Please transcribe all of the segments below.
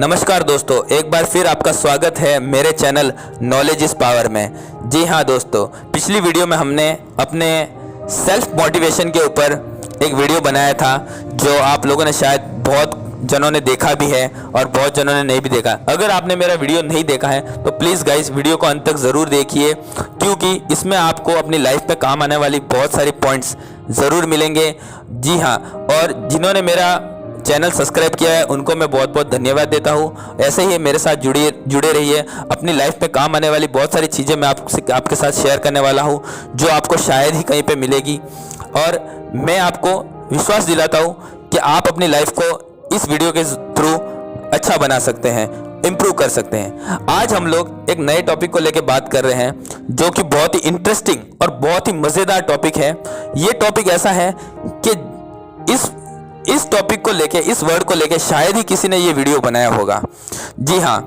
नमस्कार दोस्तों, एक बार फिर आपका स्वागत है मेरे चैनल नॉलेज इज़ पावर में। जी हाँ दोस्तों, पिछली वीडियो में हमने अपने सेल्फ मोटिवेशन के ऊपर एक वीडियो बनाया था जो आप लोगों ने शायद बहुत जनों ने देखा भी है और बहुत जनों ने नहीं भी देखा। अगर आपने मेरा वीडियो नहीं देखा है तो प्लीज़ गाइस वीडियो को अंत तक ज़रूर देखिए, क्योंकि इसमें आपको अपनी लाइफ में काम आने वाली बहुत सारी पॉइंट्स ज़रूर मिलेंगे। जी हाँ, और जिन्होंने मेरा चैनल सब्सक्राइब किया है उनको मैं बहुत बहुत धन्यवाद देता हूँ। ऐसे ही मेरे साथ जुड़े रहिए। अपनी लाइफ में काम आने वाली बहुत सारी चीज़ें मैं आपके साथ शेयर करने वाला हूँ जो आपको शायद ही कहीं पे मिलेगी, और मैं आपको विश्वास दिलाता हूँ कि आप अपनी लाइफ को इस वीडियो के थ्रू अच्छा बना सकते हैं, इम्प्रूव कर सकते हैं। आज हम लोग एक नए टॉपिक को लेकर बात कर रहे हैं जो कि बहुत ही इंटरेस्टिंग और बहुत ही मज़ेदार टॉपिक है। ये टॉपिक ऐसा है कि इस टॉपिक को लेके, इस वर्ड को लेके शायद ही किसी ने ये वीडियो बनाया होगा। जी हाँ,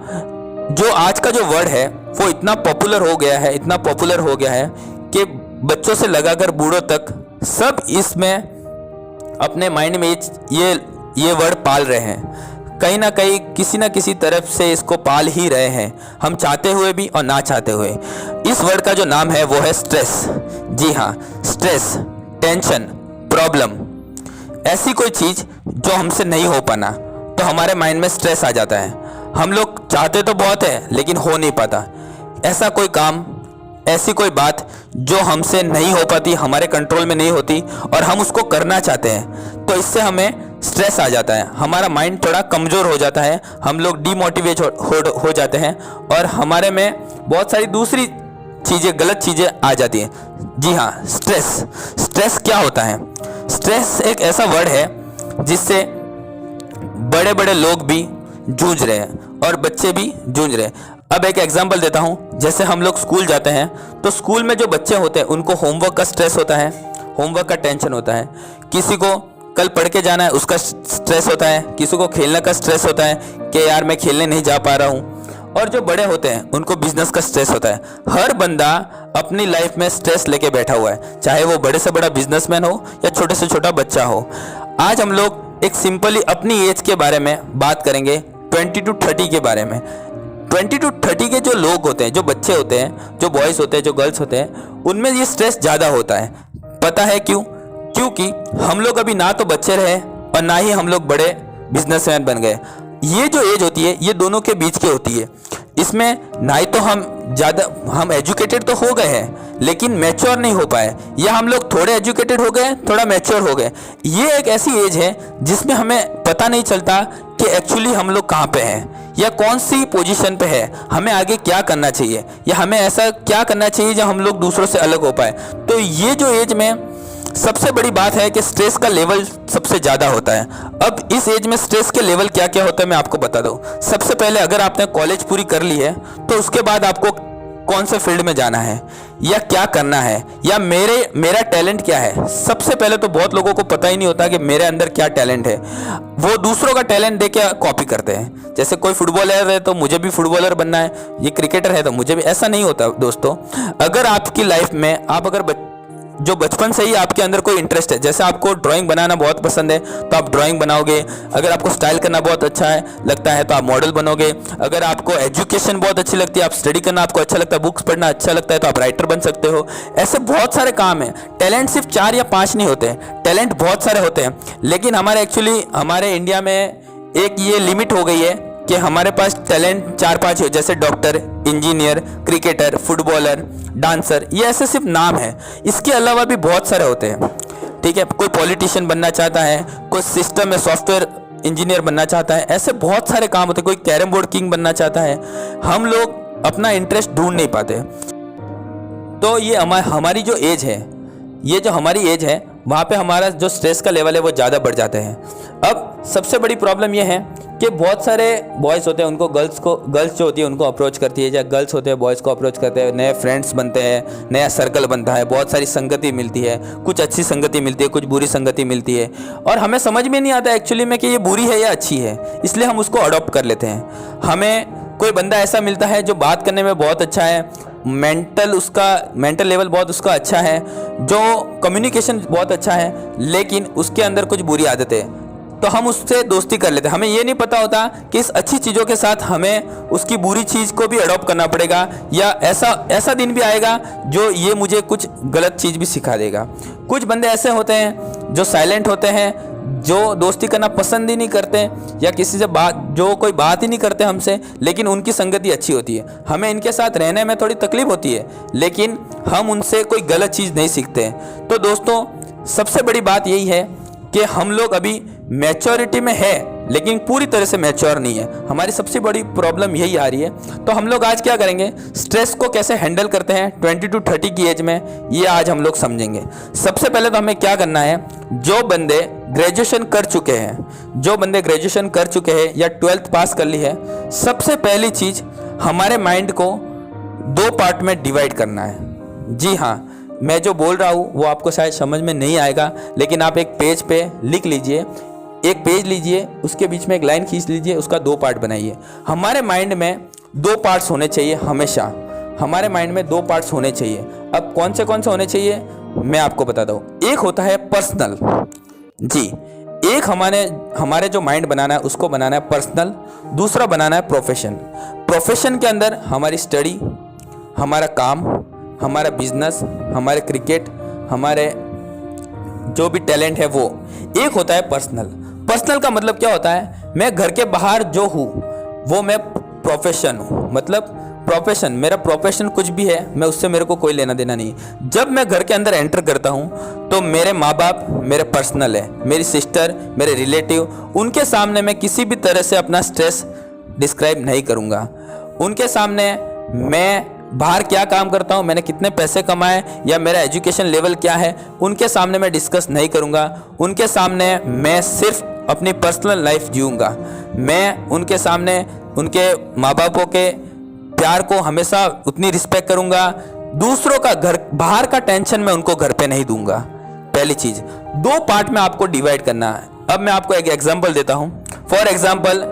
जो आज का जो वर्ड है वो इतना पॉपुलर हो गया है, इतना पॉपुलर हो गया है कि बच्चों से लगाकर बूढ़ों तक सब इसमें अपने माइंड में ये वर्ड पाल रहे हैं। कहीं ना कहीं किसी ना किसी तरफ से इसको पाल ही रहे हैं, हम चाहते हुए भी और ना चाहते हुए। इस वर्ड का जो नाम है वो है स्ट्रेस। जी हाँ, स्ट्रेस, टेंशन, प्रॉब्लम, ऐसी कोई चीज़ जो हमसे नहीं हो पाना, तो हमारे माइंड में स्ट्रेस आ जाता है। हम लोग चाहते तो बहुत है लेकिन हो नहीं पाता। ऐसा कोई काम, ऐसी कोई बात जो हमसे नहीं हो पाती, हमारे कंट्रोल में नहीं होती और हम उसको करना चाहते हैं, तो इससे हमें स्ट्रेस आ जाता है। हमारा माइंड थोड़ा कमज़ोर हो जाता है, हम लोग डीमोटिवेट हो जाते हैं और हमारे में बहुत सारी दूसरी चीज़ें, गलत चीज़ें आ जाती हैं। जी हाँ, स्ट्रेस क्या होता है? स्ट्रेस एक ऐसा वर्ड है जिससे बड़े बड़े लोग भी जूझ रहे हैं और बच्चे भी जूझ रहे हैं। अब एक एग्जांपल देता हूँ। जैसे हम लोग स्कूल जाते हैं तो स्कूल में जो बच्चे होते हैं उनको होमवर्क का स्ट्रेस होता है, होमवर्क का टेंशन होता है। किसी को कल पढ़ के जाना है उसका स्ट्रेस होता है, किसी को खेलने का स्ट्रेस होता है कि यार मैं खेलने नहीं जा पा रहा हूँ, और जो बड़े होते हैं उनको बिजनेस का स्ट्रेस होता है। हर बंदा अपनी लाइफ में स्ट्रेस लेके बैठा हुआ है, चाहे वो बड़े से बड़ा बिजनेसमैन हो या छोटे से छोटा बच्चा हो। आज हम लोग एक सिंपली अपनी एज के बारे में बात करेंगे, 20 to 30 के बारे में। 20 to 30 के जो लोग होते हैं, जो बच्चे होते हैं, जो बॉयज़ होते हैं, जो गर्ल्स होते हैं, उनमें ये स्ट्रेस ज़्यादा होता है। पता है क्यों? क्योंकि हम लोग अभी ना तो बच्चे रहे और ना ही हम लोग बड़े बिजनेसमैन बन गए। ये जो एज होती है ये दोनों के बीच की होती है। इसमें ना ही तो हम एजुकेटेड तो हो गए हैं लेकिन मैच्योर नहीं हो पाए, या हम लोग थोड़े एजुकेटेड हो गए, थोड़ा मैच्योर हो गए। ये एक ऐसी एज है जिसमें हमें पता नहीं चलता कि एक्चुअली हम लोग कहाँ पे हैं या कौन सी पोजीशन पे है, हमें आगे क्या करना चाहिए या हमें ऐसा क्या करना चाहिए जो हम लोग दूसरों से अलग हो पाए। तो ये जो एज में सबसे बड़ी बात है कि स्ट्रेस का लेवल सबसे ज़्यादा होता है। अब इस एज में स्ट्रेस के लेवल क्या क्या होता है मैं आपको बता दूं। सबसे पहले अगर आपने कॉलेज पूरी कर ली है तो उसके बाद आपको कौन से फील्ड में जाना है या क्या करना है, या मेरा टैलेंट क्या है। सबसे पहले तो बहुत लोगों को पता ही नहीं होता कि मेरे अंदर क्या टैलेंट है। वो दूसरों का टैलेंट देख के कॉपी करते हैं। जैसे कोई फुटबॉलर है तो मुझे भी फुटबॉलर बनना है, ये क्रिकेटर है तो मुझे भी। ऐसा नहीं होता दोस्तों। अगर आपकी लाइफ में आप जो बचपन से ही आपके अंदर कोई इंटरेस्ट है, जैसे आपको ड्राइंग बनाना बहुत पसंद है तो आप ड्राइंग बनाओगे। अगर आपको स्टाइल करना बहुत अच्छा लगता है तो आप मॉडल बनोगे। अगर आपको एजुकेशन बहुत अच्छी लगती है, आप स्टडी करना आपको अच्छा लगता है, बुक्स पढ़ना अच्छा लगता है, तो आप राइटर बन सकते हो। ऐसे बहुत सारे काम हैं। टैलेंट सिर्फ 4 या 5 नहीं होते, टैलेंट बहुत सारे होते हैं। लेकिन हमारे इंडिया में एक ये लिमिट हो गई है कि हमारे पास टैलेंट 4-5 हो, जैसे doctor, engineer, cricketer, footballer, dancer. ये ऐसे सिर्फ नाम है, इसके अलावा भी बहुत सारे होते हैं। ठीक है, कोई पॉलिटिशियन बनना चाहता है, कोई सिस्टम में सॉफ्टवेयर इंजीनियर बनना चाहता है। ऐसे बहुत सारे काम होते हैं। कोई कैरम बोर्ड किंग बनना चाहता है। हम लोग अपना इंटरेस्ट ढूंढ नहीं पाते। तो ये हमारी जो एज है, ये जो हमारी एज है, वहाँ पे हमारा जो स्ट्रेस का लेवल है वो ज़्यादा बढ़ जाते हैं। अब सबसे बड़ी प्रॉब्लम ये है कि बहुत सारे बॉयज़ होते हैं, उनको गर्ल्स जो होती है उनको अप्रोच करती है, या गर्ल्स होते हैं बॉयज़ को अप्रोच करते हैं। नए फ्रेंड्स बनते हैं, नया सर्कल बनता है, बहुत सारी संगति मिलती है। कुछ अच्छी संगति मिलती है, कुछ बुरी संगति मिलती है, और हमें समझ में नहीं आता एक्चुअली में कि ये बुरी है या अच्छी है, इसलिए हम उसको अडॉप्ट कर लेते हैं। हमें कोई बंदा ऐसा मिलता है जो बात करने में बहुत अच्छा है, मेंटल लेवल बहुत उसका अच्छा है, जो कम्युनिकेशन बहुत अच्छा है, लेकिन उसके अंदर कुछ बुरी आदतें हैं। तो हम उससे दोस्ती कर लेते हैं। हमें ये नहीं पता होता कि इस अच्छी चीज़ों के साथ हमें उसकी बुरी चीज़ को भी अडॉप्ट करना पड़ेगा, या ऐसा दिन भी आएगा जो ये मुझे कुछ गलत चीज़ भी सिखा देगा। कुछ बंदे ऐसे होते हैं जो साइलेंट होते हैं, जो दोस्ती करना पसंद ही नहीं करते, या किसी से जो कोई बात ही नहीं करते हमसे, लेकिन उनकी संगति अच्छी होती है। हमें इनके साथ रहने में थोड़ी तकलीफ होती है, लेकिन हम उनसे कोई गलत चीज़ नहीं सीखते। तो दोस्तों, सबसे बड़ी बात यही है कि हम लोग अभी मैच्योरिटी में है, लेकिन पूरी तरह से मैच्योर नहीं है। हमारी सबसे बड़ी प्रॉब्लम यही आ रही है। तो हम लोग आज क्या करेंगे, स्ट्रेस को कैसे हैंडल करते हैं 20 to 30 की एज में, ये आज हम लोग समझेंगे। सबसे पहले तो हमें क्या करना है, जो बंदे ग्रेजुएशन कर चुके हैं या 12th पास कर ली है, सबसे पहली चीज़ हमारे माइंड को 2 पार्ट में डिवाइड करना है। जी हाँ, मैं जो बोल रहा हूँ वो आपको शायद समझ में नहीं आएगा, लेकिन आप एक पेज पे लिख लीजिए, एक पेज लीजिए, उसके बीच में एक लाइन खींच लीजिए, उसका 2 पार्ट बनाइए। हमारे माइंड में 2 पार्ट्स होने चाहिए, हमेशा हमारे माइंड में 2 पार्ट्स होने चाहिए। अब कौन से होने चाहिए मैं आपको बताता हूँ। एक होता है पर्सनल, जी, एक हमारे जो माइंड बनाना है उसको बनाना है पर्सनल, दूसरा बनाना है प्रोफेशन। प्रोफेशन के अंदर हमारी स्टडी, हमारा काम, हमारा बिजनेस, हमारे क्रिकेट, हमारे जो भी टैलेंट है वो। एक होता है पर्सनल। पर्सनल का मतलब क्या होता है, मैं घर के बाहर जो हूँ वो मैं प्रोफेशन हूँ, मतलब प्रोफेशन, मेरा प्रोफेशन कुछ भी है, मैं उससे मेरे को कोई लेना देना नहीं। जब मैं घर के अंदर एंटर करता हूँ तो मेरे माँ बाप मेरे पर्सनल है, मेरी सिस्टर, मेरे रिलेटिव, उनके सामने मैं किसी भी तरह से अपना स्ट्रेस डिस्क्राइब नहीं करूँगा। उनके सामने मैं बाहर क्या काम करता हूँ, मैंने कितने पैसे कमाए, या मेरा एजुकेशन लेवल क्या है, उनके सामने मैं डिस्कस नहीं करूँगा। उनके सामने मैं सिर्फ अपनी पर्सनल लाइफ जीऊँगा। मैं उनके सामने उनके माँ बापों के प्यार को हमेशा उतनी रिस्पेक्ट करूँगा। दूसरों का घर बाहर का टेंशन मैं उनको घर पे नहीं दूंगा। पहली चीज़, 2 पार्ट में आपको डिवाइड करना है। अब मैं आपको एक एग्जांपल देता हूँ। फॉर एग्जांपल,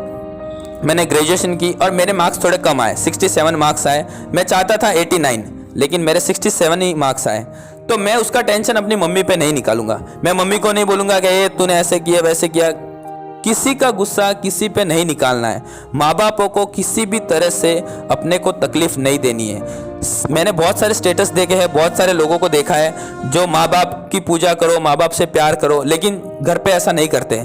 मैंने ग्रेजुएशन की और मेरे मार्क्स थोड़े कम आए, 67 मार्क्स आए। मैं चाहता था 89, लेकिन मेरे 67 ही मार्क्स आए। तो मैं उसका टेंशन अपनी मम्मी पे नहीं निकालूंगा। मैं मम्मी को नहीं बोलूँगा कि ये तूने ऐसे किया वैसे किया। किसी का गुस्सा किसी पे नहीं निकालना है। माँ बापों को किसी भी तरह से अपने को तकलीफ नहीं देनी है। मैंने बहुत सारे स्टेटस देखे हैं, बहुत सारे लोगों को देखा है जो माँ बाप की पूजा करो, माँ बाप से प्यार करो, लेकिन घर पे ऐसा नहीं करते।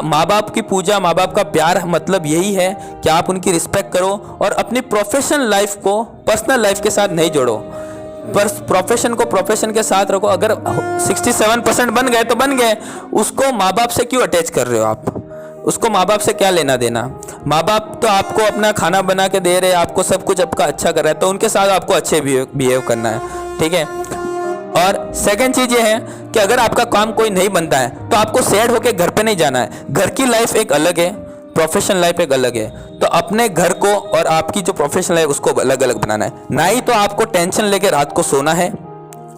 माँ बाप की पूजा, माँ बाप का प्यार मतलब यही है कि आप उनकी रिस्पेक्ट करो और अपनी प्रोफेशनल लाइफ को पर्सनल लाइफ के साथ नहीं जोड़ो। पर प्रोफेशन को प्रोफेशन के साथ रखो। अगर 67% बन गए तो बन गए, उसको माँ बाप से क्यों अटैच कर रहे हो आप? उसको माँ बाप से क्या लेना देना? माँ बाप तो आपको अपना खाना बना के दे रहे हैं, आपको सब कुछ आपका अच्छा कर रहा है, तो उनके साथ आपको अच्छे बिहेव करना है, ठीक है। और सेकंड चीज़ ये है कि अगर आपका काम कोई नहीं बनता है तो आपको सैड होकर घर पे नहीं जाना है। घर की लाइफ एक अलग है, प्रोफेशनल लाइफ एक अलग है। तो अपने घर को और आपकी जो प्रोफेशनल लाइफ उसको अलग अलग बनाना है। ना ही तो आपको टेंशन लेके रात को सोना है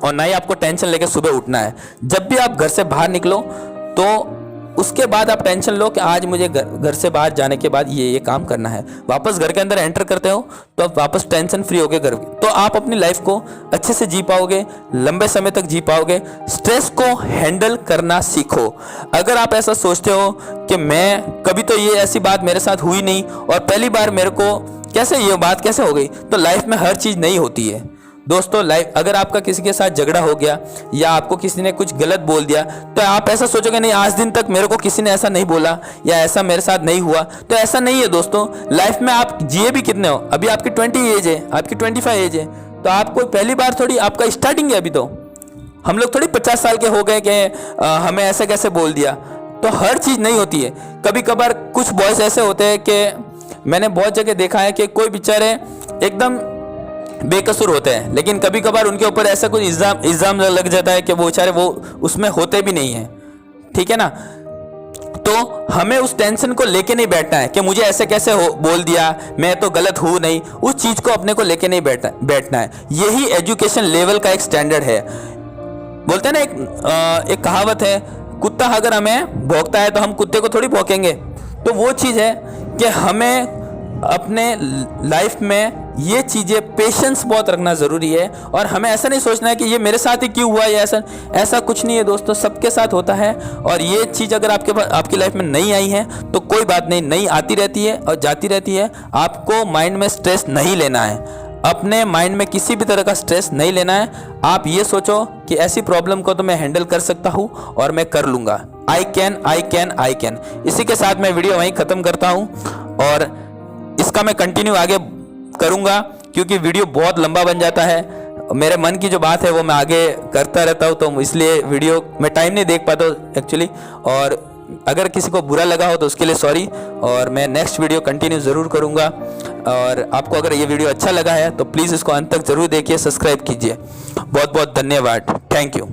और ना ही आपको टेंशन लेके सुबह उठना है। जब भी आप घर से बाहर निकलो तो उसके बाद आप टेंशन लो कि आज मुझे घर से बाहर जाने के बाद ये काम करना है। वापस घर के अंदर एंटर करते हो तो आप वापस टेंशन फ्री होगे घर, तो आप अपनी लाइफ को अच्छे से जी पाओगे, लंबे समय तक जी पाओगे। स्ट्रेस को हैंडल करना सीखो। अगर आप ऐसा सोचते हो कि मैं कभी तो ये ऐसी बात मेरे साथ हुई नहीं और पहली बार मेरे को कैसे ये बात कैसे हो गई, तो लाइफ में हर चीज़ नहीं होती है दोस्तों। लाइफ अगर आपका किसी के साथ झगड़ा हो गया या आपको किसी ने कुछ गलत बोल दिया तो आप ऐसा सोचोगे नहीं, आज दिन तक मेरे को किसी ने ऐसा नहीं बोला या ऐसा मेरे साथ नहीं हुआ। तो ऐसा नहीं है दोस्तों। लाइफ में आप जिए भी कितने हो? अभी आपकी 20 एज है, आपकी 25 एज है, तो आपको पहली बार थोड़ी, आपका स्टार्टिंग है अभी। तो हम लोग थोड़ी 50 साल के हो गए कि हमें ऐसे कैसे बोल दिया। तो हर चीज़ नहीं होती है। कभी कभार कुछ बॉयज़ ऐसे होते हैं कि मैंने बहुत जगह देखा है कि कोई बेचारे एकदम बेकसूर होते हैं, लेकिन कभी कभार उनके ऊपर ऐसा कुछ इल्ज़ाम लग जाता है कि वो बेचारे वो उसमें होते भी नहीं हैं, ठीक है ना। तो हमें उस टेंशन को लेके नहीं बैठना है कि मुझे ऐसे कैसे बोल दिया, मैं तो गलत हूँ नहीं। उस चीज़ को अपने को लेके नहीं बैठना है। यही एजुकेशन लेवल का एक स्टैंडर्ड है। बोलते हैं ना, एक कहावत है, कुत्ता अगर हमें भौंकता है तो हम कुत्ते को थोड़ी भौंकेंगे। तो वो चीज़ है कि हमें अपने लाइफ में ये चीज़ें पेशेंस बहुत रखना ज़रूरी है। और हमें ऐसा नहीं सोचना है कि ये मेरे साथ ही क्यों हुआ, या ऐसा ऐसा कुछ नहीं है दोस्तों, सबके साथ होता है। और ये चीज़ अगर आपके पास आपकी लाइफ में नहीं आई है तो कोई बात नहीं, नहीं आती रहती है और जाती रहती है। आपको माइंड में स्ट्रेस नहीं लेना है, अपने माइंड में किसी भी तरह का स्ट्रेस नहीं लेना है। आप ये सोचो कि ऐसी प्रॉब्लम को तो मैं हैंडल कर सकता हूँ और मैं कर लूँगा। I can, I can, I can. इसी के साथ मैं वीडियो वहीं ख़त्म करता हूँ और इसका मैं कंटिन्यू आगे करूँगा, क्योंकि वीडियो बहुत लंबा बन जाता है। मेरे मन की जो बात है वो मैं आगे करता रहता हूँ, तो इसलिए वीडियो मैं टाइम नहीं देख पाता एक्चुअली। और अगर किसी को बुरा लगा हो तो उसके लिए सॉरी, और मैं नेक्स्ट वीडियो कंटिन्यू ज़रूर करूँगा। और आपको अगर ये वीडियो अच्छा लगा है तो प्लीज़ इसको अंत तक ज़रूर देखिए, सब्सक्राइब कीजिए। बहुत बहुत धन्यवाद, थैंक यू।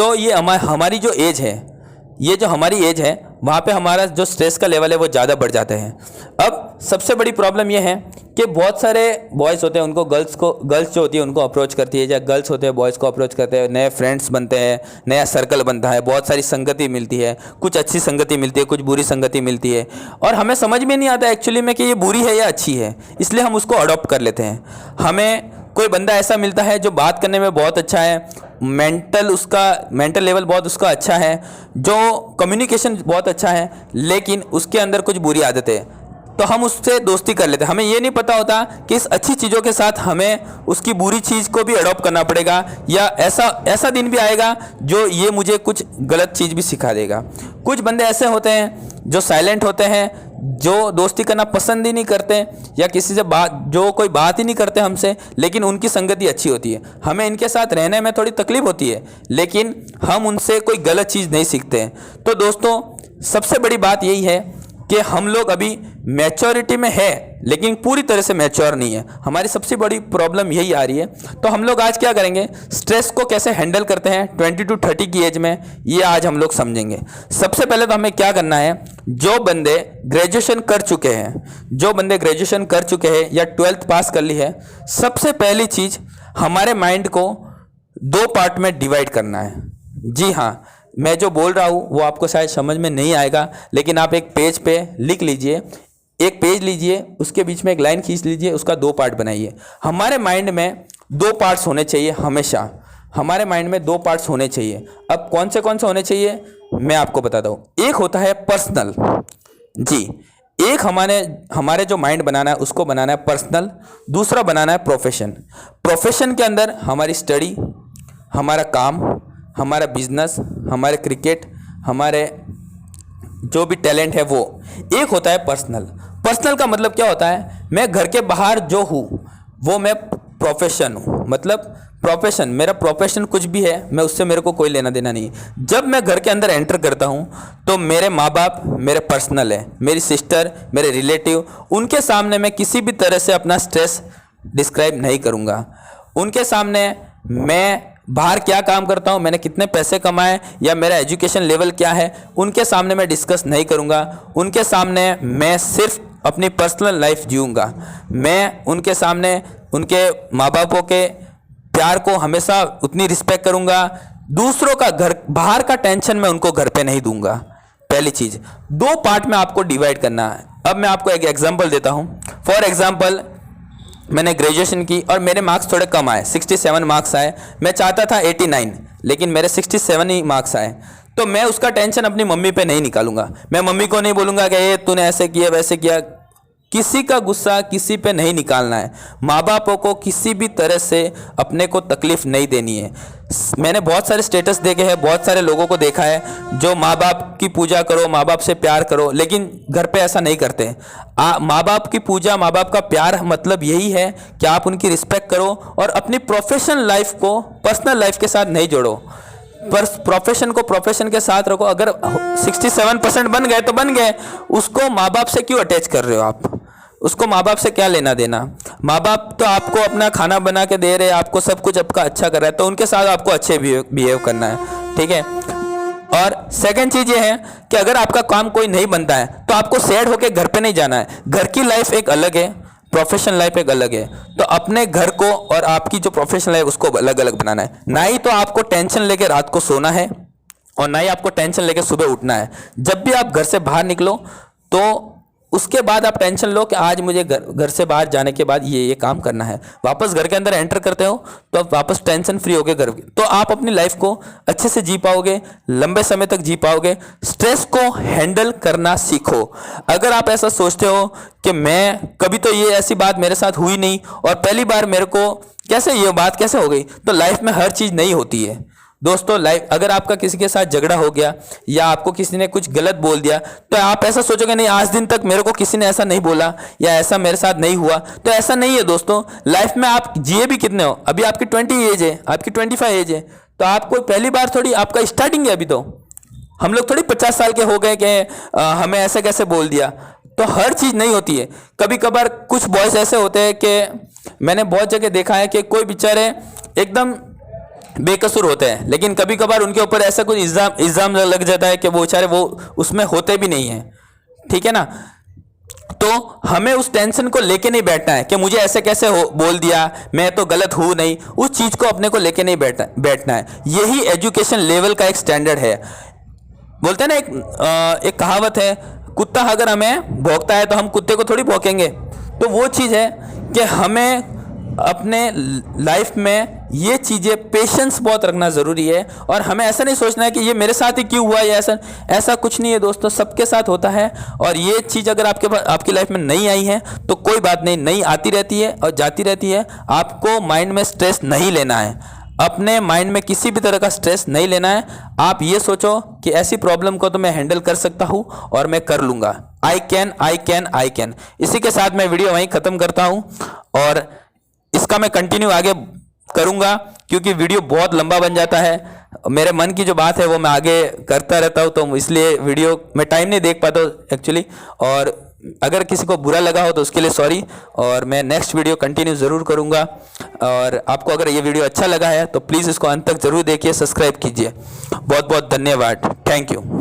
तो ये हमारी जो एज है, ये जो हमारी एज है, वहाँ पे हमारा जो स्ट्रेस का लेवल है वो ज़्यादा बढ़ जाते हैं। अब सबसे बड़ी प्रॉब्लम ये है कि बहुत सारे बॉयज़ होते हैं, उनको गर्ल्स जो होती है उनको अप्रोच करती है, या गर्ल्स होते हैं बॉयज़ को अप्रोच करते हैं, नए फ्रेंड्स बनते हैं, नया सर्कल बनता है, बहुत सारी संगति मिलती है, कुछ अच्छी संगति मिलती है, कुछ बुरी संगति मिलती है, और हमें समझ में नहीं आता एक्चुअली में कि ये बुरी है या अच्छी है, इसलिए हम उसको अडॉप्ट कर लेते हैं। हमें कोई बंदा ऐसा मिलता है जो बात करने में बहुत अच्छा है, मेंटल लेवल बहुत उसका अच्छा है, जो कम्युनिकेशन बहुत अच्छा है, लेकिन उसके अंदर कुछ बुरी आदतें है, तो हम उससे दोस्ती कर लेते हैं। हमें ये नहीं पता होता कि इस अच्छी चीज़ों के साथ हमें उसकी बुरी चीज़ को भी अडॉप्ट करना पड़ेगा, या ऐसा दिन भी आएगा जो ये मुझे कुछ गलत चीज़ भी सिखा देगा। कुछ बंदे ऐसे होते हैं जो साइलेंट होते हैं, जो दोस्ती करना पसंद ही नहीं करते, या किसी से जो कोई बात ही नहीं करते हमसे, लेकिन उनकी संगति अच्छी होती है। हमें इनके साथ रहने में थोड़ी तकलीफ होती है, लेकिन हम उनसे कोई गलत चीज़ नहीं सीखते हैं। तो दोस्तों, सबसे बड़ी बात यही है कि हम लोग अभी मैच्योरिटी में है, लेकिन पूरी तरह से मैच्योर नहीं है। हमारी सबसे बड़ी प्रॉब्लम यही आ रही है। तो हम लोग आज क्या करेंगे, स्ट्रेस को कैसे हैंडल करते हैं 20 to 30 की एज में, ये आज हम लोग समझेंगे। सबसे पहले तो हमें क्या करना है, जो बंदे ग्रेजुएशन कर चुके हैं या 12th पास कर ली है, सबसे पहली चीज़ हमारे माइंड को 2 पार्ट में डिवाइड करना है। जी हाँ, मैं जो बोल रहा हूँ वो आपको शायद समझ में नहीं आएगा, लेकिन आप एक पेज पे लिख लीजिए, एक पेज लीजिए, उसके बीच में एक लाइन खींच लीजिए, उसका 2 पार्ट बनाइए। हमारे माइंड में 2 पार्ट्स होने चाहिए, हमेशा हमारे माइंड में 2 पार्ट्स होने चाहिए। अब कौन से होने चाहिए मैं आपको बताता हूँ। एक होता है पर्सनल, जी, एक हमारे जो माइंड बनाना है उसको बनाना है पर्सनल, दूसरा बनाना है प्रोफेशन। प्रोफेशन के अंदर हमारी स्टडी, हमारा काम, हमारा बिजनेस, हमारे क्रिकेट, हमारे जो भी टैलेंट है वो। एक होता है पर्सनल का मतलब क्या होता है, मैं घर के बाहर जो हूँ वो मैं प्रोफेशन हूँ, मतलब प्रोफेशन, मेरा प्रोफेशन कुछ भी है, मैं उससे मेरे को कोई लेना देना नहीं है। जब मैं घर के अंदर एंटर करता हूँ तो मेरे माँ बाप मेरे पर्सनल है, मेरी सिस्टर, मेरे रिलेटिव, उनके सामने मैं किसी भी तरह से अपना स्ट्रेस डिस्क्राइब नहीं करूँगा। उनके सामने मैं बाहर क्या काम करता हूँ, मैंने कितने पैसे कमाए, या मेरा एजुकेशन लेवल क्या है, उनके सामने मैं डिस्कस नहीं करूँगा। उनके सामने मैं सिर्फ अपनी पर्सनल लाइफ जीऊँगा। मैं उनके सामने उनके माँ बापों के प्यार को हमेशा उतनी रिस्पेक्ट करूँगा। दूसरों का घर बाहर का टेंशन मैं उनको घर पे नहीं दूंगा। पहली चीज़, 2 पार्ट में आपको डिवाइड करना है। अब मैं आपको एक एग्जांपल देता हूँ। फॉर एग्जांपल, मैंने ग्रेजुएशन की और मेरे मार्क्स थोड़े कम आए, 67 मार्क्स आए। मैं चाहता था 89, लेकिन मेरे 67 ही मार्क्स आए। तो मैं उसका टेंशन अपनी मम्मी पे नहीं निकालूंगा। मैं मम्मी को नहीं बोलूँगा कि ये तूने ऐसे किया वैसे किया। किसी का गुस्सा किसी पे नहीं निकालना है। माँ बापों को किसी भी तरह से अपने को तकलीफ़ नहीं देनी है। मैंने बहुत सारे स्टेटस देखे हैं, बहुत सारे लोगों को देखा है जो माँ बाप की पूजा करो, माँ बाप से प्यार करो, लेकिन घर पे ऐसा नहीं करते। माँ बाप की पूजा, माँ बाप का प्यार मतलब यही है कि आप उनकी रिस्पेक्ट करो और अपनी प्रोफेशनल लाइफ को पर्सनल लाइफ के साथ नहीं जोड़ो। पर प्रोफेशन को प्रोफेशन के साथ रखो। अगर 67% बन गए तो बन गए, उसको माँ बाप से क्यों अटैच कर रहे हो आप? उसको माँ बाप से क्या लेना देना? माँ बाप तो आपको अपना खाना बना के दे रहे हैं, आपको सब कुछ आपका अच्छा कर रहा है, तो उनके साथ आपको अच्छे बिहेव करना है, ठीक है। और सेकंड चीज़ ये है कि अगर आपका काम कोई नहीं बनता है तो आपको सैड होकर घर पे नहीं जाना है। घर की लाइफ एक अलग है, प्रोफेशनल लाइफ एक अलग है। तो अपने घर को और आपकी जो प्रोफेशनल लाइफ उसको अलग अलग बनाना है। ना ही तो आपको टेंशन लेके रात को सोना है और ना ही आपको टेंशन लेके सुबह उठना है। जब भी आप घर से बाहर निकलो तो उसके बाद आप टेंशन लो कि आज मुझे घर से बाहर जाने के बाद ये काम करना है। वापस घर के अंदर एंटर करते हो तो आप वापस टेंशन फ्री होगे घर, तो आप अपनी लाइफ को अच्छे से जी पाओगे, लंबे समय तक जी पाओगे। स्ट्रेस को हैंडल करना सीखो। अगर आप ऐसा सोचते हो कि मैं कभी तो ये ऐसी बात मेरे साथ हुई नहीं और पहली बार मेरे को कैसे ये बात कैसे हो गई, तो लाइफ में हर चीज़ नहीं होती है दोस्तों। लाइफ अगर आपका किसी के साथ झगड़ा हो गया या आपको किसी ने कुछ गलत बोल दिया तो आप ऐसा सोचोगे नहीं, आज दिन तक मेरे को किसी ने ऐसा नहीं बोला या ऐसा मेरे साथ नहीं हुआ। तो ऐसा नहीं है दोस्तों। लाइफ में आप जिए भी कितने हो? अभी आपकी 20 एज है, आपकी 25 एज है, तो आपको पहली बार थोड़ी, आपका स्टार्टिंग है अभी। तो हम लोग थोड़ी 50 साल के हो गए कि हमें ऐसे कैसे बोल दिया। तो हर चीज़ नहीं होती है। कभी कभार कुछ बॉयज़ ऐसे होते हैं कि मैंने बहुत जगह देखा है कि कोई बेचारे एकदम बेकसूर होते हैं, लेकिन कभी कभार उनके ऊपर ऐसा कुछ इल्ज़ाम लग जाता है कि वो बेचारे वो उसमें होते भी नहीं हैं, ठीक है ना। तो हमें उस टेंशन को लेके नहीं बैठना है कि मुझे ऐसे कैसे बोल दिया, मैं तो गलत हूं नहीं, उस चीज़ को अपने को लेके नहीं बैठना है। यही एजुकेशन लेवल का एक स्टैंडर्ड है। बोलते हैं ना, एक कहावत है, कुत्ता अगर हमें भौंकता है तो हम कुत्ते को थोड़ी भौंकेंगे। तो वो चीज़ है कि हमें अपने लाइफ में ये चीज़ें, पेशेंस बहुत रखना ज़रूरी है। और हमें ऐसा नहीं सोचना है कि ये मेरे साथ ही क्यों हुआ, या ऐसा कुछ नहीं है दोस्तों, सबके साथ होता है। और ये चीज़ अगर आपकी लाइफ में नहीं आई है तो कोई बात नहीं, नई आती रहती है और जाती रहती है। आपको माइंड में स्ट्रेस नहीं लेना है, अपने माइंड में किसी भी तरह का स्ट्रेस नहीं लेना है। आप ये सोचो कि ऐसी प्रॉब्लम को तो मैं हैंडल कर सकता हूँ और मैं कर लूँगा। I can I can I can. इसी के साथ मैं वीडियो वहीं ख़त्म करता हूँ और इसका मैं कंटिन्यू आगे करूँगा, क्योंकि वीडियो बहुत लंबा बन जाता है। मेरे मन की जो बात है वो मैं आगे करता रहता हूँ, तो इसलिए वीडियो मैं टाइम नहीं देख पाता हूँ एक्चुअली। और अगर किसी को बुरा लगा हो तो उसके लिए सॉरी, और मैं नेक्स्ट वीडियो कंटिन्यू ज़रूर करूँगा। और आपको अगर ये वीडियो अच्छा लगा है तो प्लीज़ इसको अंत तक ज़रूर देखिए, सब्सक्राइब कीजिए। बहुत बहुत धन्यवाद, थैंक यू।